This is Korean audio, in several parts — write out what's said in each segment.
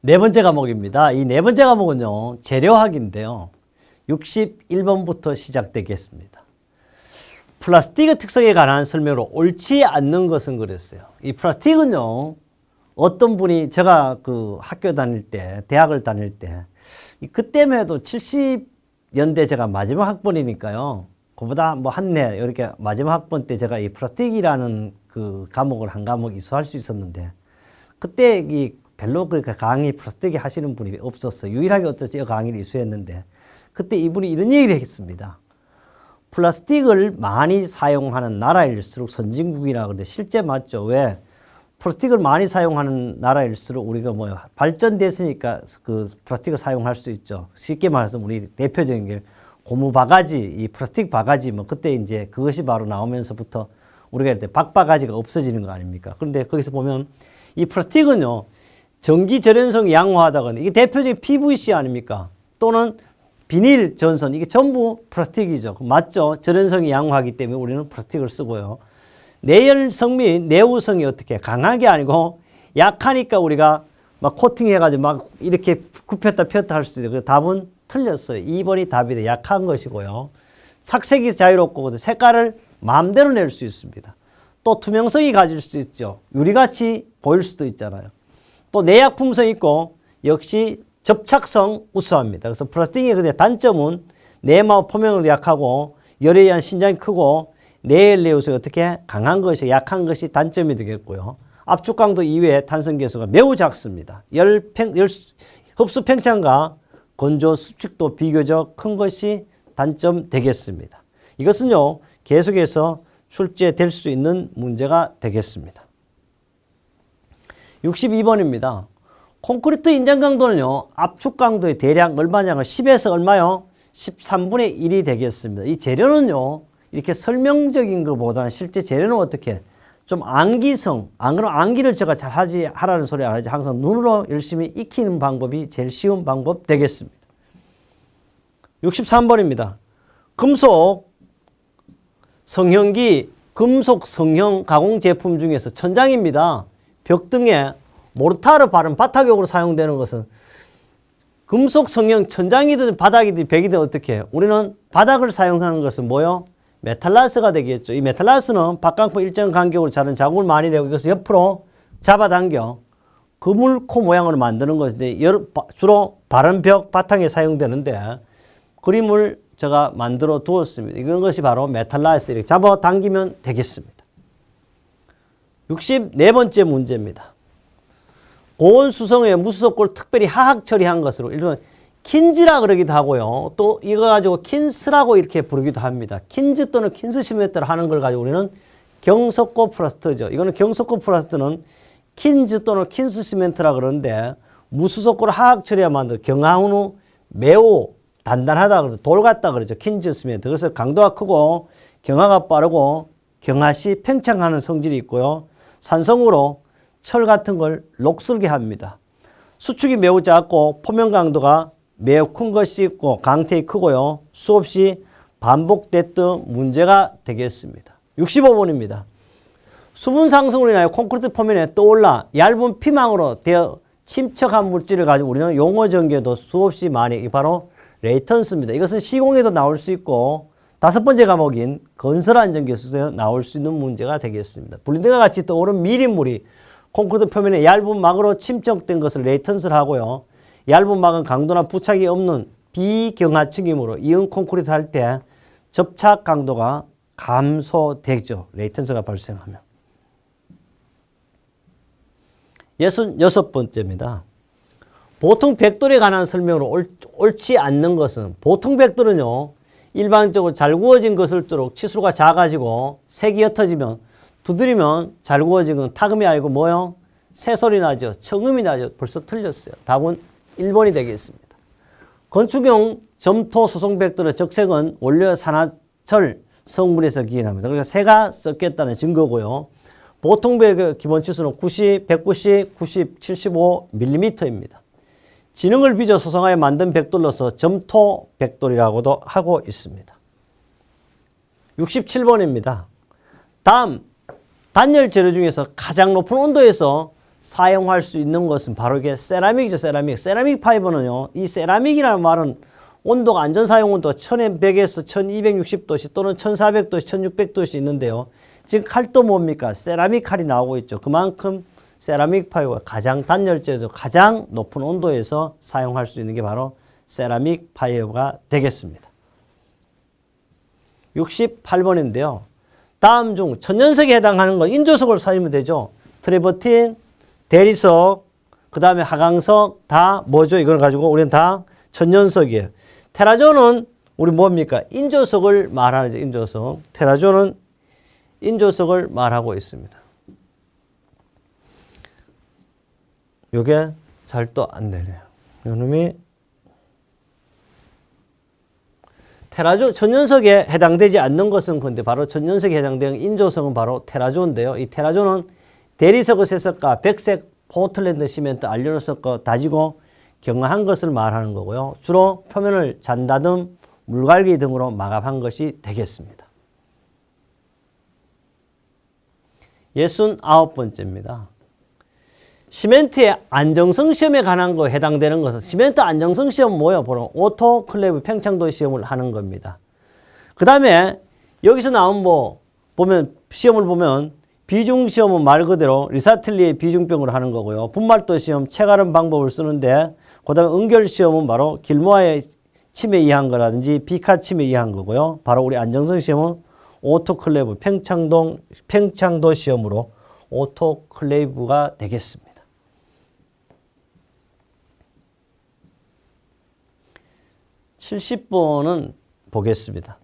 네 번째 과목입니다. 이 네 번째 과목은요, 재료학인데요. 61번부터 시작되겠습니다. 플라스틱의 특성에 관한 설명으로 옳지 않는 것은 그랬어요. 이 플라스틱은요, 어떤 분이 제가 그 학교 다닐 때, 대학을 다닐 때, 그때만 해도 70년대 제가 마지막 학번이니까요. 그보다 뭐 한 해, 이렇게 마지막 학번 때 제가 이 플라스틱이라는 그 과목을 한 과목 이수할 수 있었는데, 그때 이 별로 그렇게 강의 플라스틱이 하시는 분이 없었어요. 유일하게 어떤 강의를 이수했는데, 그때 이분이 이런 얘기를 했습니다. 플라스틱을 많이 사용하는 나라일수록 선진국이라고 그러는데 실제 맞죠? 왜? 플라스틱을 많이 사용하는 나라일수록 우리가 뭐요? 발전됐으니까 그 플라스틱을 사용할 수 있죠. 쉽게 말해서 우리 대표적인 게 고무 바가지, 이 플라스틱 바가지, 뭐 그때 이제 그것이 바로 나오면서부터 우리가 이럴 때 박바가지가 없어지는 거 아닙니까? 그런데 거기서 보면 이 플라스틱은요, 전기 절연성이 양호하다거나 이게 대표적인 PVC 아닙니까? 또는 비닐 전선, 이게 전부 플라스틱이죠. 맞죠? 절연성이 양호하기 때문에 우리는 플라스틱을 쓰고요. 내열성 및 내우성이 어떻게 강하게 아니고 약하니까 우리가 막 코팅해가지고 막 이렇게 굽혔다 폈다 할 수 있어요. 그래서 답은 틀렸어요. 2번이 답이 돼. 약한 것이고요. 착색이 자유롭고 색깔을 마음대로 낼 수 있습니다. 또 투명성이 가질 수 있죠. 유리같이 보일 수도 있잖아요. 또 내약품성이 있고 역시 접착성 우수합니다. 그래서 플라스틱의 근데 단점은 내막 표면으로 약하고 열에 의한 신장이 크고 내열 내우성이 어떻게 강한 것이 약한 것이 단점이 되겠고요. 압축 강도 이외에 탄성 계수가 매우 작습니다. 흡수 팽창과 건조 수축도 비교적 큰 것이 단점 되겠습니다. 이것은요, 계속해서 출제될 수 있는 문제가 되겠습니다. 62번입니다. 콘크리트 인장 강도는요, 압축 강도의 대략 얼마냐면 10에서 얼마요? 13분의 1이 되겠습니다. 이 재료는요, 이렇게 설명적인 것보다는 실제 재료는 어떻게? 좀 암기성, 안 그러면 암기를 제가 잘 하라는 소리 안 하지. 항상 눈으로 열심히 익히는 방법이 제일 쉬운 방법 되겠습니다. 63번입니다. 금속 성형기, 금속 성형 가공 제품 중에서 천장입니다. 벽 등에 모르타르 바른 바닥용으로 사용되는 것은 금속 성형 천장이든 바닥이든 벽이든 어떻게 해요? 우리는 바닥을 사용하는 것은 뭐요? 메탈라스가 되겠죠. 이 메탈라스는 박강포 일정 간격으로 자른 자국을 많이 내고 이것을 옆으로 잡아당겨 그물코 모양으로 만드는 것인데 주로 바른 벽 바탕에 사용되는데 그림을 제가 만들어 두었습니다. 이런 것이 바로 메탈라스. 이렇게 잡아당기면 되겠습니다. 64번째 문제입니다. 고온 수성의 무수석골 특별히 하학 처리한 것으로 일단 킨즈라 그러기도 하고요. 또 이거 가지고 킨스라고 이렇게 부르기도 합니다. 킨즈 또는 킨스 시멘트를 하는 걸 가지고 우리는 경석고 플라스트죠. 이거는 경석고 플라스트는 킨즈 또는 킨스 시멘트라 그러는데 무수석골을 하학 처리해 만든 경화훈 매우 단단하다 그래서 돌 같다 그러죠. 킨즈 시멘트. 그래서 강도가 크고 경화가 빠르고 경화시 팽창하는 성질이 있고요. 산성으로 철 같은 걸 녹슬게 합니다. 수축이 매우 작고 표면 강도가 매우 큰 것이 있고 강태이 크고요. 수없이 반복됐던 문제가 되겠습니다. 65번입니다. 수분 상승으로 인하여 콘크리트 표면에 떠올라 얇은 피망으로 되어 침척한 물질을 가지고 우리는 용어 전개도 수없이 많이 바로 레이턴스입니다. 이것은 시공에도 나올 수 있고 5번째 과목인 건설 안전 기술에서 나올 수 있는 문제가 되겠습니다. 불린등과 같이 떠오른 미린물이 콘크리트 표면에 얇은 막으로 침척된 것을 레이턴스를 하고요. 얇은 막은 강도나 부착이 없는 비경화층이므로 이은 콘크리트 할 때 접착 강도가 감소되죠. 레이턴스가 발생하면. 66번째입니다. 보통 벽돌에 관한 설명으로 옳지 않는 것은 보통 벽돌은요. 일반적으로 잘 구워진 것을 뜨록 치수가 작아지고 색이 옅어지면 두드리면 잘 구워진 건 타금이 아니고 뭐요? 새소리 나죠. 청음이 나죠. 벌써 틀렸어요. 답은 1번이 되겠습니다. 건축용 점토 소성 벽돌의 적색은 원료 산화철 성분에서 기인합니다. 그러니까 새가 썩겠다는 증거고요. 보통 벽의 기본 치수는 90, 190, 90, 75mm입니다. 지능을 빚어 소성하여 만든 벽돌로서 점토 벽돌이라고도 하고 있습니다. 67번입니다. 다음 단열 재료 중에서 가장 높은 온도에서 사용할 수 있는 것은 바로 이게 세라믹이죠. 세라믹. 세라믹 파이버는요. 이 세라믹이라는 말은 온도가 안전 사용 온도가 1100에서 1260도씨 또는 1400도씨, 1600도씨 있는데요. 지금 칼도 뭡니까? 세라믹 칼이 나오고 있죠. 그만큼 세라믹 파이버가 가장 단열재죠. 가장 높은 온도에서 사용할 수 있는 게 바로 세라믹 파이버가 되겠습니다. 68번인데요. 다음 중 천연석에 해당하는 건 인조석을 사용하면 되죠. 트래버틴, 대리석, 그 다음에 하강석 다 뭐죠? 이걸 가지고 우리는 다 천연석이에요. 테라존은 우리 뭡니까? 인조석을 말하죠. 인조석. 테라존은 인조석을 말하고 있습니다. 요게 잘 또 안 되네요. 요놈이 테라존, 천연석에 해당되지 않는 것은 근데 바로 천연석에 해당되는 인조석은 바로 테라존인데요. 이 테라존은 대리석의 세석과 백색 포틀랜드 시멘트 알루미늄석과 다지고 경화한 것을 말하는 거고요. 주로 표면을 잔다듬, 물갈기 등으로 마감한 것이 되겠습니다. 69번째입니다. 시멘트의 안정성 시험에 관한 거 해당되는 것은 시멘트 안정성 시험 뭐예요? 바로 오토클레이브 팽창도 시험을 하는 겁니다. 그 다음에 여기서 나온 보면 시험을 보면 비중 시험은 말 그대로 리사틀리의 비중병으로 하는 거고요. 분말도 시험 체가름 방법을 쓰는데 그 다음에 응결 시험은 바로 길모아의 침에 의한 거라든지 비카 침에 의한 거고요. 바로 우리 안정성 시험은 오토클레이브 팽창도 시험으로 오토클레이브가 되겠습니다. 70번은 보겠습니다.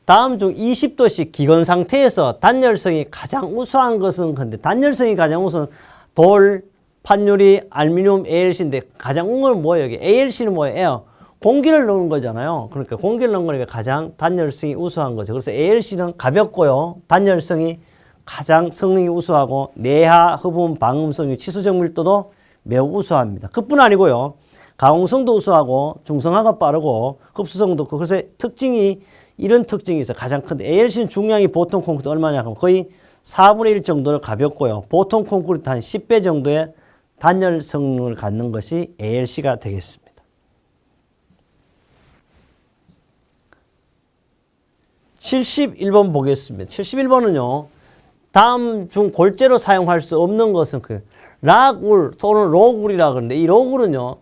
다음 중 20도씨 기건 상태에서 단열성이 가장 우수한 것은 근데 단열성이 가장 우수한 돌, 판유리, 알루미늄, ALC인데 가장 우수한 건 뭐예요? 여기 ALC는 뭐예요? 에어. 공기를 넣은 거잖아요. 그러니까 공기를 넣은 거니까 가장 단열성이 우수한 거죠. 그래서 ALC는 가볍고요. 단열성이 가장 성능이 우수하고 내하, 흡음, 방음성이 치수적 밀도도 매우 우수합니다. 그뿐 아니고요. 가공성도 우수하고 중성화가 빠르고 흡수성도 좋고 그래서 특징이 이런 특징이 있어요. 가장 큰데 ALC는 중량이 보통 콘크리트 얼마냐 하면 거의 4분의 1 정도로 가볍고요. 보통 콘크리트 한 10배 정도의 단열 성능을 갖는 것이 ALC가 되겠습니다. 71번 보겠습니다. 71번은요. 다음 중 골재로 사용할 수 없는 것은 그 락울 또는 로굴이라 그러는데 이 로굴은요.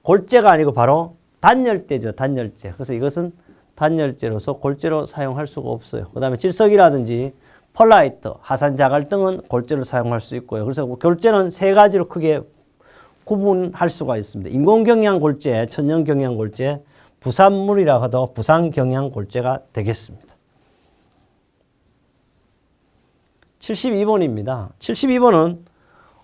골재가 아니고 바로 단열재죠. 단열재. 그래서 이것은 단열재로서 골재로 사용할 수가 없어요. 그 다음에 질석이라든지 펄라이트, 하산자갈 등은 골재로 사용할 수 있고요. 그래서 골재는 세 가지로 크게 구분할 수가 있습니다. 인공경량 골재, 천연경량 골재, 부산물이라 해도 부산경량 골재가 되겠습니다. 72번입니다. 72번은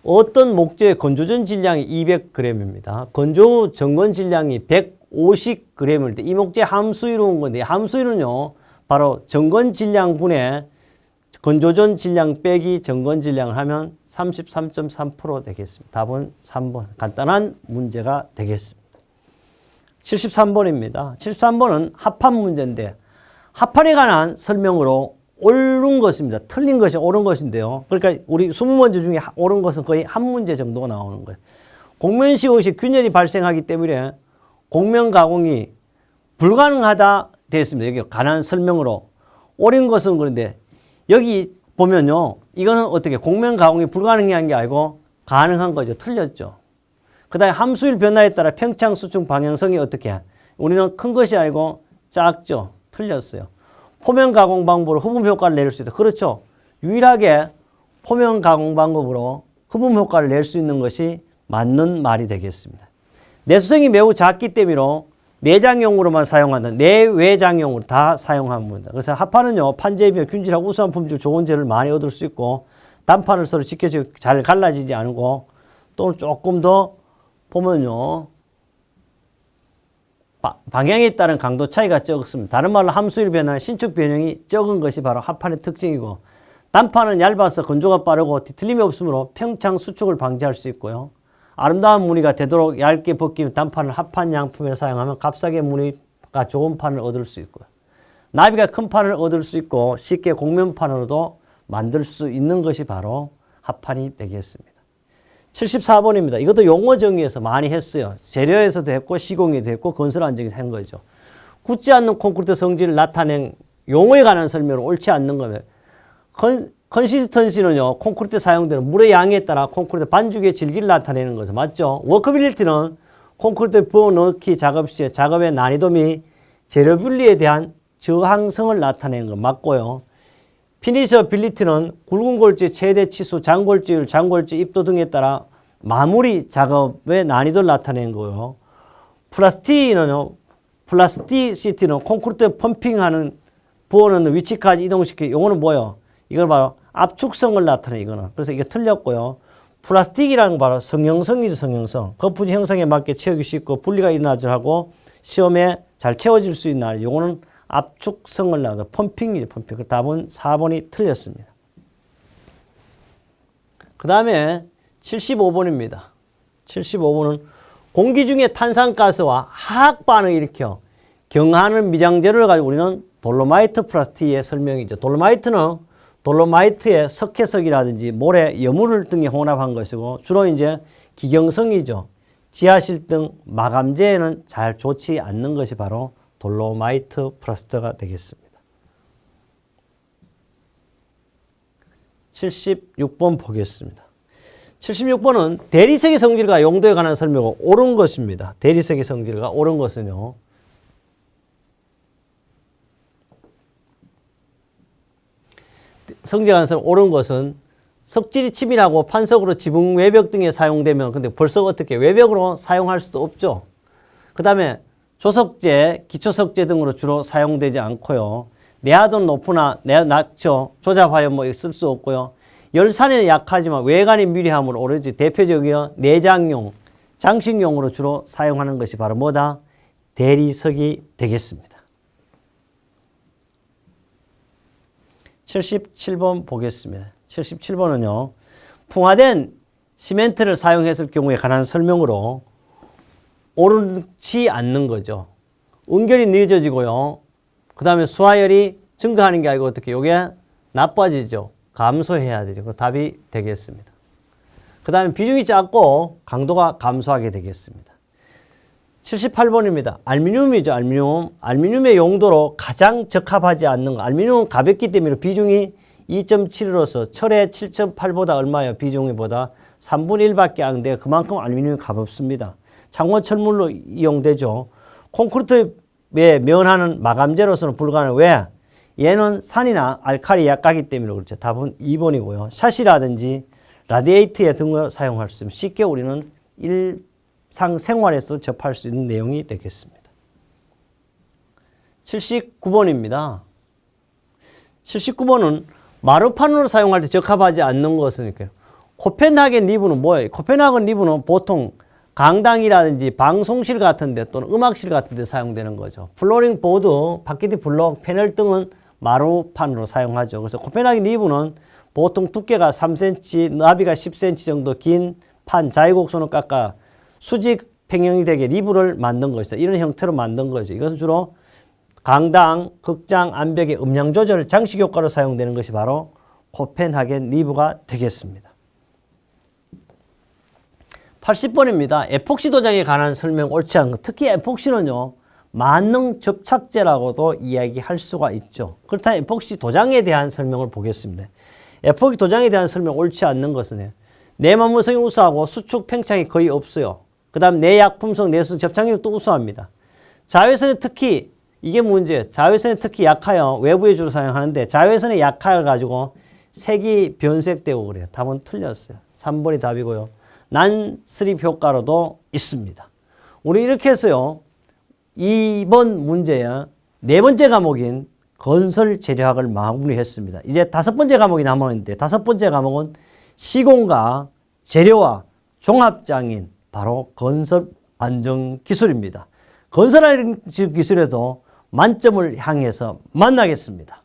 어떤 목재의 건조전 질량이 200g입니다. 건조 정건 질량이 150g일 때 이 목재 함수위로 온 건데 함수위는요. 바로 정건 질량분의 건조전 질량 빼기 정건 질량을 하면 33.3% 되겠습니다. 답은 3번. 간단한 문제가 되겠습니다. 73번입니다. 73번은 합판 문제인데 합판에 관한 설명으로 옳은 것입니다. 틀린 것이 옳은 것인데요. 그러니까 우리 20문제 중에 옳은 것은 거의 한 문제 정도가 나오는 거예요. 곡면 시공 시 균열이 발생하기 때문에 곡면 가공이 불가능하다 되었습니다. 여기 관한 설명으로 옳은 것은 그런데 여기 보면요. 이거는 어떻게 곡면 가공이 불가능한 게 아니고 가능한 거죠. 틀렸죠. 그 다음에 함수일 변화에 따라 평창 수축 방향성이 어떻게 해? 우리는 큰 것이 아니고 작죠. 틀렸어요. 포면 가공 방법으로 흡음 효과를 낼 수 있다. 그렇죠. 유일하게 포면 가공 방법으로 흡음 효과를 낼 수 있는 것이 맞는 말이 되겠습니다. 내수성이 매우 작기 때문에 내장용으로만 사용한다. 내외장용으로 다 사용합니다. 그래서 합판은요. 판재비며 균질하고 우수한 품질 좋은 재를 많이 얻을 수 있고 단판을 서로 지켜지고 잘 갈라지지 않고 또는 조금 더 보면요. 방향에 따른 강도 차이가 적습니다. 다른 말로 함수일 변화나 신축 변형이 적은 것이 바로 합판의 특징이고 단판은 얇아서 건조가 빠르고 뒤틀림이 없으므로 평창 수축을 방지할 수 있고요. 아름다운 무늬가 되도록 얇게 벗기면 단판을 합판 양품에 사용하면 값싸게 무늬가 좋은 판을 얻을 수 있고요. 나비가 큰 판을 얻을 수 있고 쉽게 곡면판으로도 만들 수 있는 것이 바로 합판이 되겠습니다. 74번입니다. 이것도 용어 정의에서 많이 했어요. 재료에서도 했고 시공에도 했고 건설 안정에서 한 거죠. 굳지 않는 콘크리트 성질을 나타낸 용어에 관한 설명은 옳지 않는 거예요. 컨시스턴시는요, 콘크리트 사용되는 물의 양에 따라 콘크리트 반죽의 질기를 나타내는 거죠. 맞죠? 워커빌리티는 콘크리트 부어넣기 작업 시에 작업의 난이도 및 재료 분리에 대한 저항성을 나타내는 거 맞고요. 피니셔빌리티는 굵은 골재 최대 치수, 장골재율, 장골재 입도 등에 따라 마무리 작업의 난이도를 나타내는 거고요. 플라스티시티는 콘크리트 펌핑하는 부어넣는 위치까지 이동시키는 요거는 뭐예요? 이걸 바로 압축성을 나타내 이거는. 그래서 이게 틀렸고요. 플라스틱이라는 건 바로 성형성이죠, 성형성. 거푸집 형성에 맞게 채우기 쉽고 분리가 일어나지 하고 시험에 잘 채워질 수 있는 요거는 압축성을 나타내 펌핑이죠, 펌핑. 그 답은 4번이 틀렸습니다. 그 다음에 75번입니다. 75번은 공기 중에 탄산가스와 화학 반응을 일으켜 경하는 미장재료를 가지고 우리는 돌로마이트 플라스틱의 설명이죠. 돌로마이트의 석회석이라든지 모래, 여물 등이 혼합한 것이고 주로 이제 기경성이죠. 지하실 등 마감재에는 잘 좋지 않는 것이 바로 돌로마이트 플라스트가 되겠습니다. 76번 보겠습니다. 76번은 대리석의 성질과 용도에 관한 설명은 옳은 것입니다. 대리석의 성질과 옳은 것은요. 성질에 관해서 옳은 것은 석질이 치밀하고 판석으로 지붕 외벽 등에 사용되면 근데 벌써 어떻게 외벽으로 사용할 수도 없죠. 그 다음에 조석재, 기초석재 등으로 주로 사용되지 않고요. 내하도는 높으나 낮죠. 조잡하여 뭐 쓸 수 없고요. 열산에는 약하지만 외관이 미리함으로 오로지 대표적이요 내장용, 장식용으로 주로 사용하는 것이 바로 뭐다? 대리석이 되겠습니다. 77번 보겠습니다. 77번은요. 풍화된 시멘트를 사용했을 경우에 관한 설명으로 옳지 않는 거죠. 응결이 늦어지고요. 그 다음에 수하열이 증가하는 게 아니고 어떻게 이게 나빠지죠. 감소해야 되죠. 그 답이 되겠습니다. 그 다음에 비중이 작고 강도가 감소하게 되겠습니다. 78번입니다. 알루미늄이죠. 알루미늄의 용도로 가장 적합하지 않는 거. 알루미늄은 가볍기 때문에 비중이 2.7으로서 철의 7.8보다 얼마예요? 비중이 보다 3분의 1밖에 안 돼요. 그만큼 알루미늄이 가볍습니다. 창원 철물로 이용되죠. 콘크리트에 면하는 마감재로서는 불가능해요. 왜? 얘는 산이나 알칼리 약하기 때문에 그렇죠. 답은 2번이고요. 샷이라든지 라디에이터에 등을 사용할 수 있으면 쉽게 우리는 일상생활에서 접할 수 있는 내용이 되겠습니다. 79번입니다. 79번은 마루판으로 사용할 때 적합하지 않는 것은 이렇게 코펜하겐 리브는 뭐예요? 코펜하겐 리브는 보통 강당이라든지 방송실 같은 데 또는 음악실 같은 데 사용되는 거죠. 플로링 보드, 바퀴티 블록, 패널 등은 마루판으로 사용하죠. 그래서 코펜하겐 리브는 보통 두께가 3cm, 나비가 10cm 정도 긴 판, 자유곡선을 깎아 수직 평형이 되게 리브를 만든 것이죠. 이런 형태로 만든 거죠. 이것은 주로 강당, 극장, 암벽의 음량 조절, 장식 효과로 사용되는 것이 바로 코펜하겐 리브가 되겠습니다. 80번입니다. 에폭시 도장에 관한 설명 옳지 않은 것. 특히 에폭시는요. 만능 접착제라고도 이야기할 수가 있죠. 그렇다면 에폭시 도장에 대한 설명을 보겠습니다. 에폭시 도장에 대한 설명 옳지 않는 것은 내마모성이 우수하고 수축 팽창이 거의 없어요. 그 다음 내약품성, 내수 접착력도 우수합니다. 자외선에 특히 이게 문제예요. 자외선에 특히 약하여 외부에 주로 사용하는데 자외선에 약하여 가지고 색이 변색되고 그래요. 답은 틀렸어요. 3번이 답이고요. 난스립 효과로도 있습니다. 우리 이렇게 해서요. 2번 문제의 네 번째 과목인 건설 재료학을 마무리했습니다. 이제 5번째 과목이 남았는데 5번째 과목은 시공과 재료와 종합장인 바로 건설 안정 기술입니다. 건설 안정 기술에도 만점을 향해서 만나겠습니다.